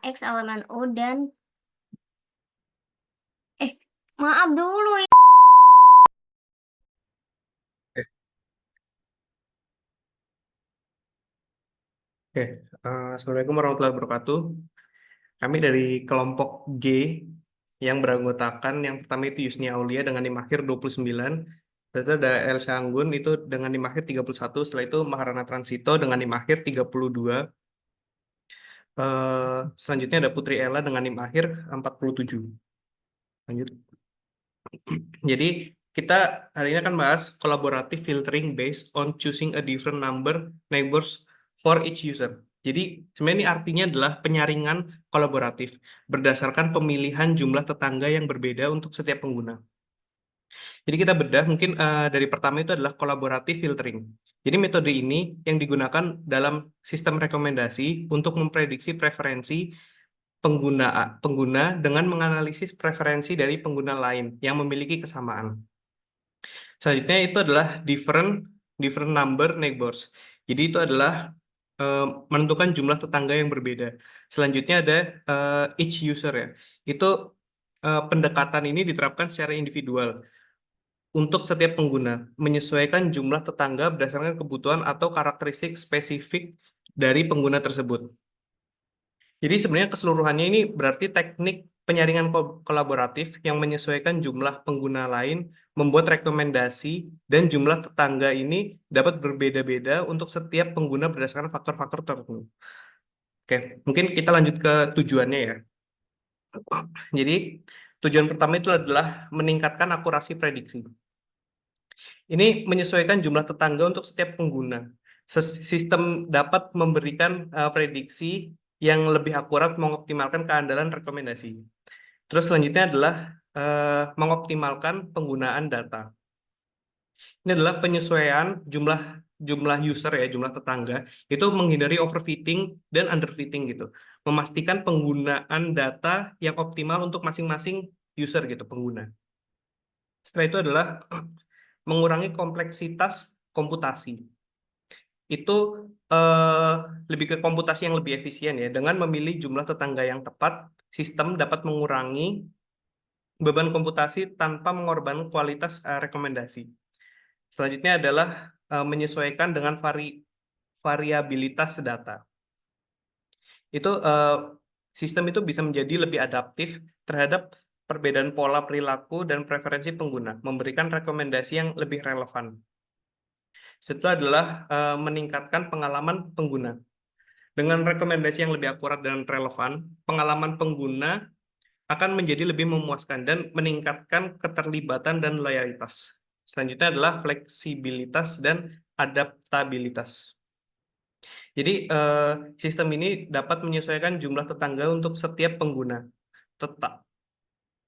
X elemen O dan eh maaf dulu ya. Oke, oke. Assalamualaikum warahmatullahi wabarakatuh. Kami dari kelompok G yang beranggotakan yang pertama itu Yusni Aulia dengan NIM akhir 29. Setelah itu ada Elsa Anggun itu dengan NIM akhir 31. Setelah itu Maharana Transito dengan NIM akhir 32. Selanjutnya ada Putri Ella dengan NIM akhir 47. Lanjut. Jadi kita hari ini akan bahas collaborative filtering based on choosing a different number neighbors for each user. Jadi sebenarnya ini artinya adalah penyaringan kolaboratif berdasarkan pemilihan jumlah tetangga yang berbeda untuk setiap pengguna. Jadi kita bedah mungkin dari pertama itu adalah collaborative filtering. Jadi metode ini yang digunakan dalam sistem rekomendasi untuk memprediksi preferensi pengguna dengan menganalisis preferensi dari pengguna lain yang memiliki kesamaan. Selanjutnya itu adalah different different number neighbors. Jadi itu adalah menentukan jumlah tetangga yang berbeda. Selanjutnya ada each user ya. Itu pendekatan ini diterapkan secara individual untuk setiap pengguna, menyesuaikan jumlah tetangga berdasarkan kebutuhan atau karakteristik spesifik dari pengguna tersebut. Jadi sebenarnya keseluruhannya ini berarti teknik penyaringan kolaboratif yang menyesuaikan jumlah pengguna lain, membuat rekomendasi, dan jumlah tetangga ini dapat berbeda-beda untuk setiap pengguna berdasarkan faktor-faktor tertentu. Oke, mungkin kita lanjut ke tujuannya ya. Jadi tujuan pertama itu adalah meningkatkan akurasi prediksi. Ini menyesuaikan jumlah tetangga untuk setiap pengguna. Sistem dapat memberikan prediksi yang lebih akurat mengoptimalkan keandalan rekomendasi. Terus selanjutnya adalah mengoptimalkan penggunaan data. Ini adalah penyesuaian jumlah jumlah user ya, jumlah tetangga itu menghindari overfitting dan underfitting gitu. Memastikan penggunaan data yang optimal untuk masing-masing user gitu, pengguna. Setelah itu adalah mengurangi kompleksitas komputasi. Itu eh, lebih ke komputasi yang lebih efisien ya. Dengan memilih jumlah tetangga yang tepat, sistem dapat mengurangi beban komputasi tanpa mengorbankan kualitas rekomendasi. Selanjutnya adalah menyesuaikan dengan variabilitas data. Itu sistem itu bisa menjadi lebih adaptif terhadap perbedaan pola perilaku dan preferensi pengguna, memberikan rekomendasi yang lebih relevan. Setelah adalah meningkatkan pengalaman pengguna. Dengan rekomendasi yang lebih akurat dan relevan, pengalaman pengguna akan menjadi lebih memuaskan dan meningkatkan keterlibatan dan loyalitas. Selanjutnya adalah fleksibilitas dan adaptabilitas. Jadi sistem ini dapat menyesuaikan jumlah tetangga untuk setiap pengguna, tetap,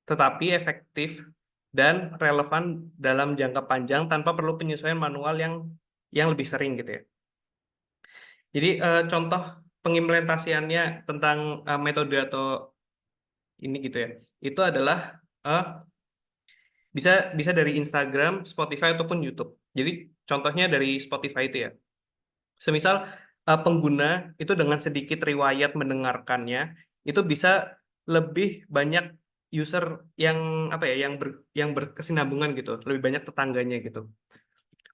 tetapi efektif dan relevan dalam jangka panjang tanpa perlu penyesuaian manual yang lebih sering gitu ya. Jadi contoh pengimplementasiannya tentang metode atau ini gitu ya, itu adalah eh, bisa bisa dari Instagram, Spotify ataupun YouTube. Jadi contohnya dari Spotify itu ya. Semisal pengguna itu dengan sedikit riwayat mendengarkannya itu bisa lebih banyak user yang apa ya yang berkesinambungan gitu, lebih banyak tetangganya gitu.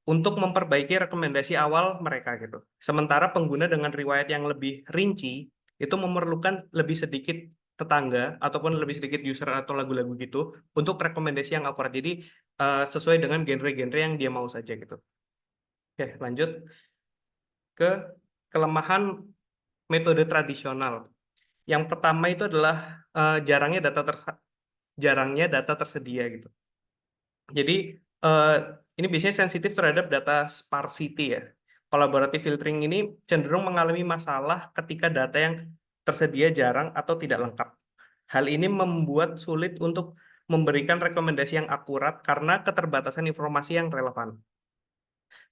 Untuk memperbaiki rekomendasi awal mereka gitu. Sementara pengguna dengan riwayat yang lebih rinci itu memerlukan lebih sedikit tetangga ataupun lebih sedikit user atau lagu-lagu gitu untuk rekomendasi yang akurat. Jadi sesuai dengan genre-genre yang dia mau saja gitu. Oke, lanjut ke kelemahan metode tradisional. Yang pertama itu adalah jarangnya jarangnya data tersedia gitu. Jadi eh, ini biasanya sensitif terhadap data sparsity ya. Collaborative filtering ini cenderung mengalami masalah ketika data yang tersedia jarang atau tidak lengkap. Hal ini membuat sulit untuk memberikan rekomendasi yang akurat karena keterbatasan informasi yang relevan.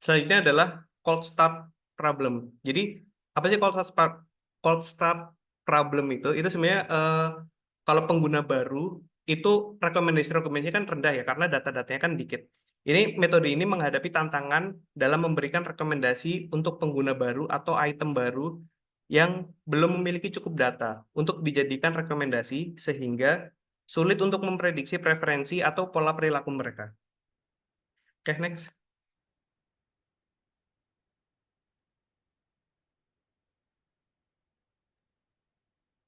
Selanjutnya adalah cold start problem. Jadi apa sih cold start problem itu? Itu sebenarnya kalau pengguna baru itu rekomendasi-rekomendasinya kan rendah ya karena data-datanya kan dikit. Ini metode ini menghadapi tantangan dalam memberikan rekomendasi untuk pengguna baru atau item baru yang belum memiliki cukup data untuk dijadikan rekomendasi sehingga sulit untuk memprediksi preferensi atau pola perilaku mereka. Oke, next.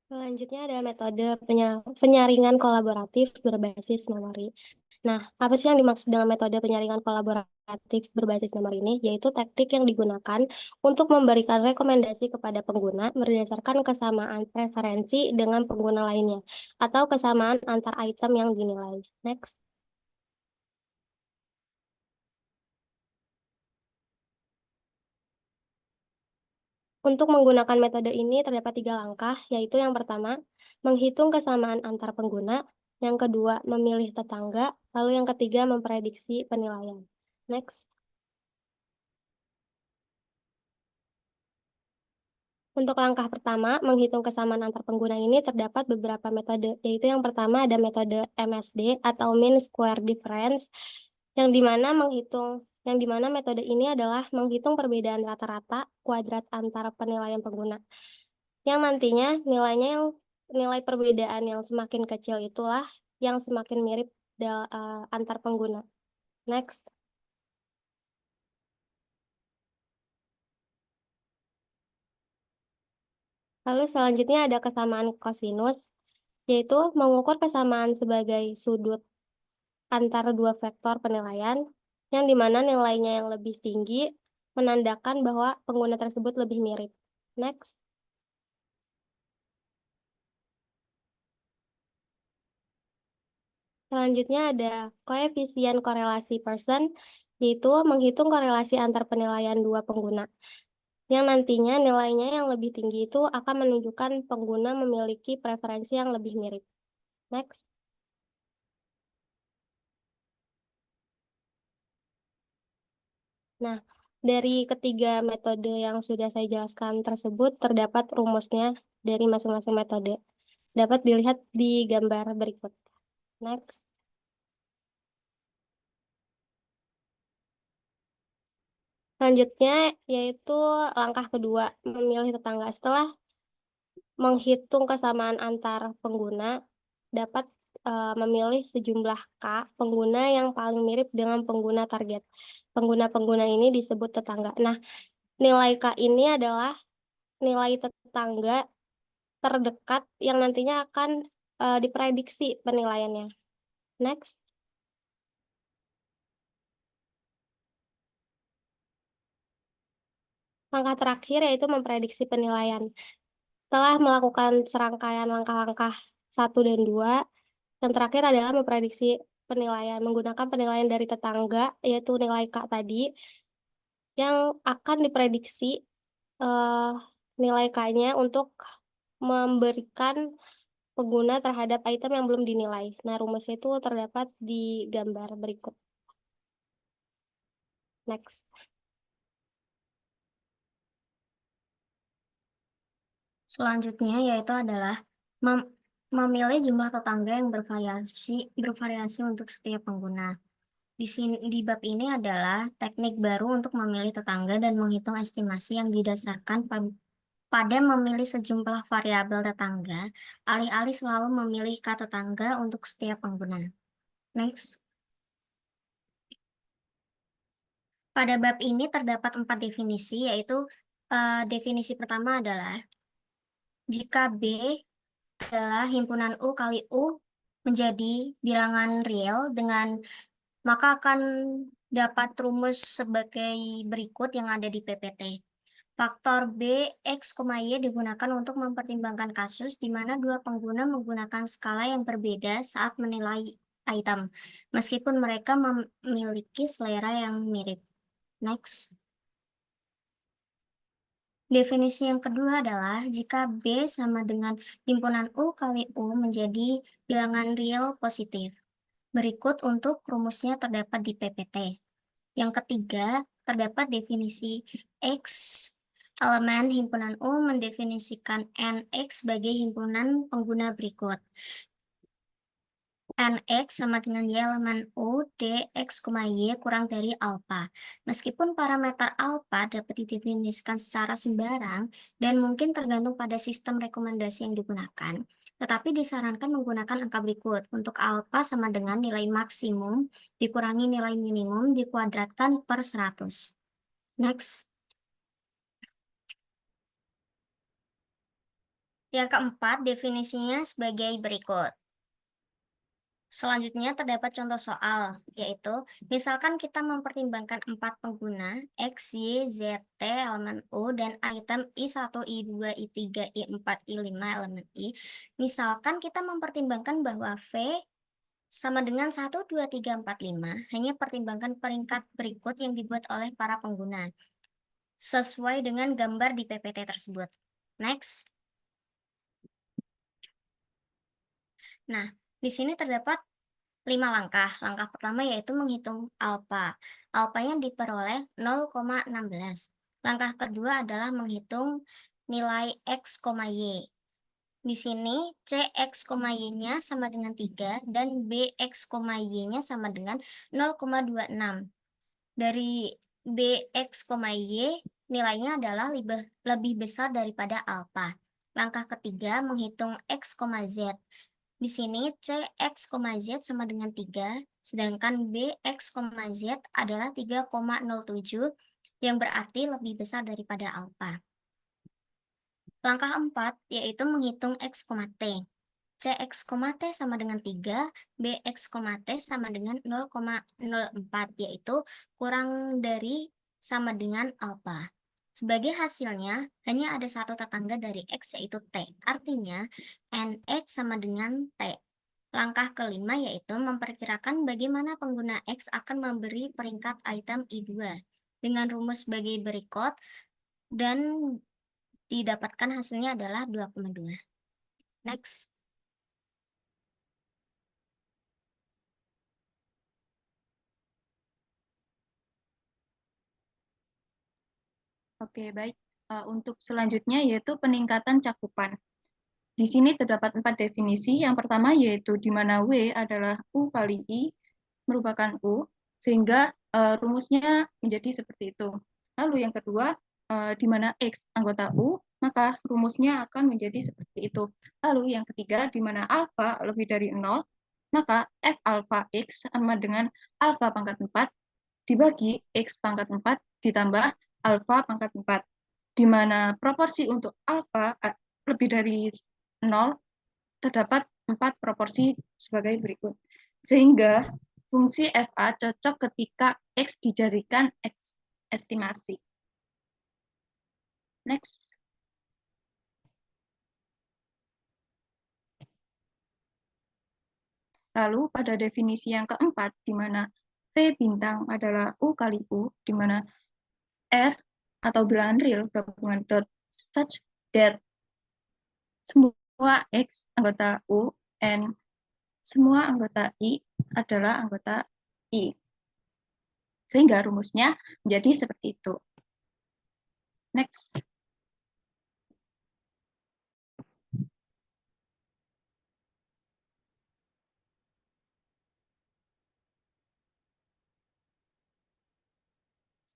Selanjutnya ada metode penyaringan kolaboratif berbasis memori. Nah, apa sih yang dimaksud dengan metode penyaringan kolaboratif berbasis memori ini? Yaitu teknik yang digunakan untuk memberikan rekomendasi kepada pengguna berdasarkan kesamaan preferensi dengan pengguna lainnya, atau kesamaan antar item yang dinilai. Next. Untuk menggunakan metode ini terdapat 3 langkah, yaitu yang pertama, menghitung kesamaan antar pengguna, yang kedua, memilih tetangga, lalu yang ketiga, memprediksi penilaian. Next. Untuk langkah pertama, menghitung kesamaan antar pengguna ini terdapat beberapa metode, yaitu yang pertama ada metode MSD atau Mean Square Difference, yang dimana metode ini adalah menghitung perbedaan rata-rata kuadrat antara penilaian pengguna, yang nantinya nilai perbedaan yang semakin kecil itulah yang semakin mirip antar pengguna. Next. Lalu selanjutnya ada kesamaan kosinus, yaitu mengukur kesamaan sebagai sudut antara dua vektor penilaian, yang dimana nilainya yang lebih tinggi menandakan bahwa pengguna tersebut lebih mirip. Next. Selanjutnya ada koefisien korelasi Pearson, yaitu menghitung korelasi antar penilaian dua pengguna, yang nantinya nilainya yang lebih tinggi itu akan menunjukkan pengguna memiliki preferensi yang lebih mirip. Next. Nah, dari ketiga metode yang sudah saya jelaskan tersebut, terdapat rumusnya dari masing-masing metode. Dapat dilihat di gambar berikut. Next. Selanjutnya, yaitu langkah kedua, memilih tetangga. Setelah menghitung kesamaan antar pengguna, dapat memilih sejumlah K pengguna yang paling mirip dengan pengguna target. Pengguna-pengguna ini disebut tetangga. Nah, nilai K ini adalah nilai tetangga terdekat yang nantinya akan diprediksi penilaiannya. Next. Langkah terakhir yaitu memprediksi penilaian. Setelah melakukan serangkaian langkah-langkah 1 dan 2, yang terakhir adalah memprediksi penilaian menggunakan penilaian dari tetangga, yaitu nilai K tadi, yang akan diprediksi eh, nilai K-nya untuk memberikan pengguna terhadap item yang belum dinilai. Nah, rumusnya itu terdapat di gambar berikut. Next. Selanjutnya yaitu adalah memilih jumlah tetangga yang bervariasi untuk setiap pengguna. Di bab ini adalah teknik baru untuk memilih tetangga dan menghitung estimasi yang didasarkan pada memilih sejumlah variabel tetangga, alih-alih selalu memilih K tetangga untuk setiap pengguna. Next. Pada bab ini terdapat 4 definisi, yaitu definisi pertama adalah jika B adalah himpunan U kali U menjadi bilangan real maka akan dapat rumus sebagai berikut yang ada di PPT. Faktor B, X, Y digunakan untuk mempertimbangkan kasus di mana dua pengguna menggunakan skala yang berbeda saat menilai item, meskipun mereka memiliki selera yang mirip. Next. Definisi yang kedua adalah jika B sama dengan himpunan U kali U menjadi bilangan real positif. Berikut untuk rumusnya terdapat di PPT. Yang ketiga, terdapat definisi X. Elemen himpunan U mendefinisikan NX sebagai himpunan pengguna berikut. Nx sama dengan Y elemen U, dx, Y kurang dari alfa. Meskipun parameter alfa dapat didefinisikan secara sembarang dan mungkin tergantung pada sistem rekomendasi yang digunakan, tetapi disarankan menggunakan angka berikut. Untuk alfa sama dengan nilai maksimum dikurangi nilai minimum dikuadratkan per 100. Next. Yang keempat, definisinya sebagai berikut. Selanjutnya terdapat contoh soal, yaitu misalkan kita mempertimbangkan 4 pengguna X, Y, Z, T elemen U dan item I1, I2, I3, I4, I5 elemen I. Misalkan kita mempertimbangkan bahwa V sama dengan 1, 2, 3, 4, 5, hanya pertimbangkan peringkat berikut yang dibuat oleh para pengguna, sesuai dengan gambar di PPT tersebut. Next. Nah, di sini terdapat 5 langkah. Langkah pertama yaitu menghitung alfa. Alfanya diperoleh 0,16. Langkah kedua adalah menghitung nilai X, Y. Di sini Cx, Y-nya sama dengan 3 dan Bx, Y-nya sama dengan 0,26. Dari Bx, Y nilainya adalah lebih besar daripada alfa. Langkah ketiga menghitung X, Z. Di sini Cx, Z sama dengan 3, sedangkan Bx, Z adalah 3,07, yang berarti lebih besar daripada alfa. Langkah 4 yaitu menghitung X, T. Cx, T sama dengan 3, Bx, T sama dengan 0,04, yaitu kurang dari sama dengan alfa. Sebagai hasilnya, hanya ada satu tetangga dari X yaitu T. Artinya, Nx sama dengan T. Langkah kelima yaitu memperkirakan bagaimana pengguna X akan memberi peringkat item I2 dengan rumus sebagai berikut dan didapatkan hasilnya adalah 2,2. Next. Oke, baik. Untuk selanjutnya yaitu peningkatan cakupan. Di sini terdapat 4 definisi. Yang pertama yaitu di mana W adalah U kali I merupakan U, sehingga rumusnya menjadi seperti itu. Lalu yang kedua, di mana X anggota U, maka rumusnya akan menjadi seperti itu. Lalu yang ketiga, di mana alfa lebih dari 0, maka F alfa X sama dengan alfa pangkat 4 dibagi X pangkat 4 ditambah alfa pangkat 4, di mana proporsi untuk alfa lebih dari 0 terdapat 4 proporsi sebagai berikut. Sehingga fungsi FA cocok ketika X dijadikan estimasi. Next. Lalu pada definisi yang keempat, di mana V bintang adalah U kali U, di mana R atau bilangan real gabungan dot such that semua X anggota U and semua anggota I adalah anggota I. Sehingga rumusnya menjadi seperti itu. Next.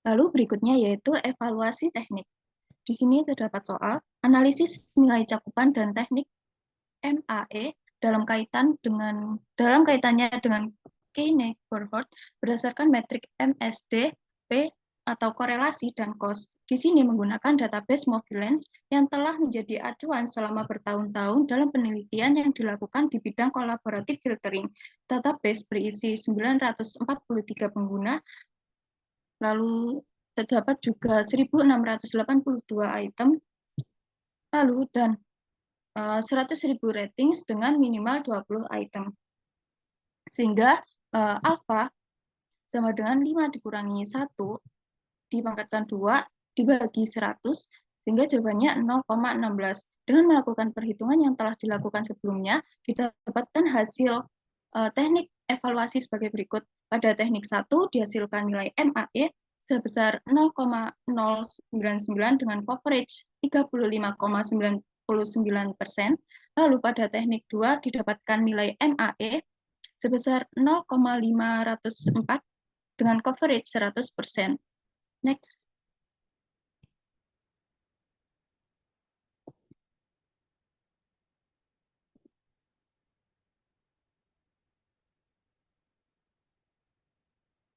Lalu berikutnya yaitu evaluasi teknik. Di sini terdapat soal analisis nilai cakupan dan teknik MAE dalam kaitannya dengan key neighborhood berdasarkan metrik MSD, P atau korelasi dan cost. Di sini menggunakan database Mobilance yang telah menjadi acuan selama bertahun-tahun dalam penelitian yang dilakukan di bidang collaborative filtering. Database berisi 943 pengguna, lalu terdapat juga 1.682 item, lalu dan 100.000 ratings dengan minimal 20 item. Sehingga alfa sama dengan 5 dikurangi 1 dipangkatkan 2 dibagi 100, sehingga jawabannya 0,16. Dengan melakukan perhitungan yang telah dilakukan sebelumnya, didapatkan hasil teknik evaluasi sebagai berikut. Pada teknik 1 dihasilkan nilai MAE sebesar 0,099 dengan coverage 35,99%. Lalu pada teknik 2 didapatkan nilai MAE sebesar 0,504 dengan coverage 100%. Next.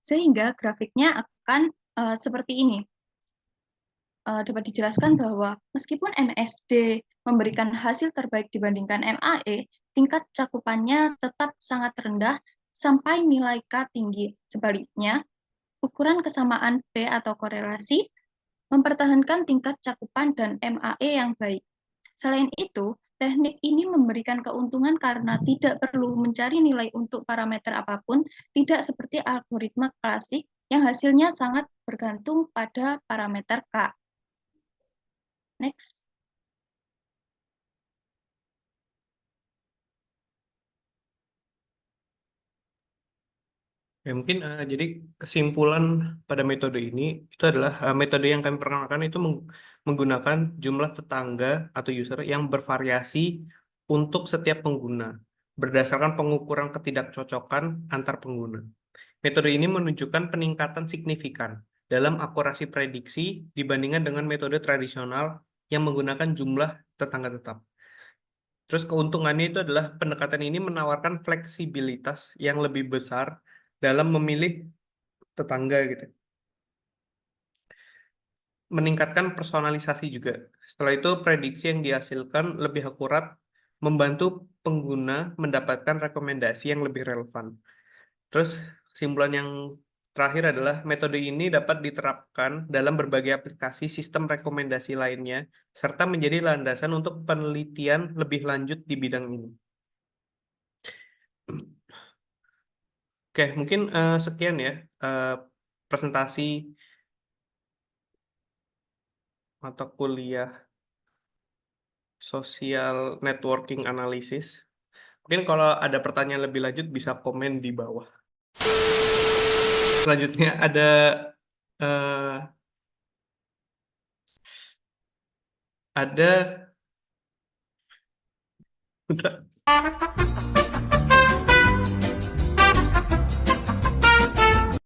Sehingga grafiknya akan seperti ini. Dapat dijelaskan bahwa meskipun MSD memberikan hasil terbaik dibandingkan MAE, tingkat cakupannya tetap sangat rendah sampai nilai K tinggi. Sebaliknya, ukuran kesamaan P atau korelasi mempertahankan tingkat cakupan dan MAE yang baik. Selain itu, teknik ini memberikan keuntungan karena tidak perlu mencari nilai untuk parameter apapun, tidak seperti algoritma klasik yang hasilnya sangat bergantung pada parameter K. Next. Ya, mungkin jadi kesimpulan pada metode ini itu adalah metode yang kami perkenalkan itu menggunakan jumlah tetangga atau user yang bervariasi untuk setiap pengguna berdasarkan pengukuran ketidakcocokan antar pengguna. Metode ini menunjukkan peningkatan signifikan dalam akurasi prediksi dibandingkan dengan metode tradisional yang menggunakan jumlah tetangga tetap. Terus keuntungannya itu adalah pendekatan ini menawarkan fleksibilitas yang lebih besar dalam memilih tetangga gitu. Meningkatkan personalisasi juga. Setelah itu prediksi yang dihasilkan lebih akurat, membantu pengguna mendapatkan rekomendasi yang lebih relevan. Terus kesimpulan yang terakhir adalah metode ini dapat diterapkan dalam berbagai aplikasi sistem rekomendasi lainnya, serta menjadi landasan untuk penelitian lebih lanjut di bidang ini. Oke, mungkin sekian ya presentasi mata kuliah Social Networking Analysis. Mungkin kalau ada pertanyaan lebih lanjut bisa komen di bawah. Selanjutnya eh, ada